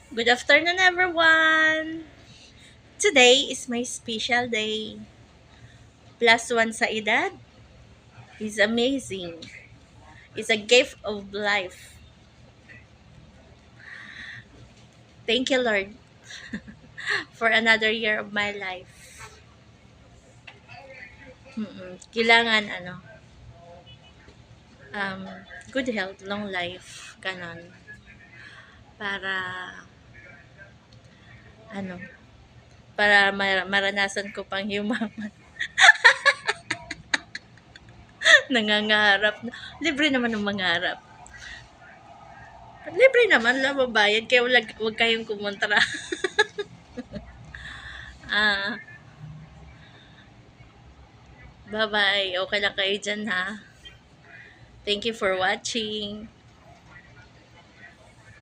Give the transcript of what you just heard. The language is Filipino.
Good afternoon, everyone. Today is my special day. Plus one sa edad is amazing. It's a gift of life. Thank you, Lord, for another year of my life. Kailangan, um, good health, long life, ganon. Para, ano, para maranasan ko pang yumaman. Nangangarap. Libre naman ng mangarap. Libre naman, wala mabayad, kaya wag kayong kumontra. Ah, bye-bye. Okay lang kayo dyan, ha? Thank you for watching.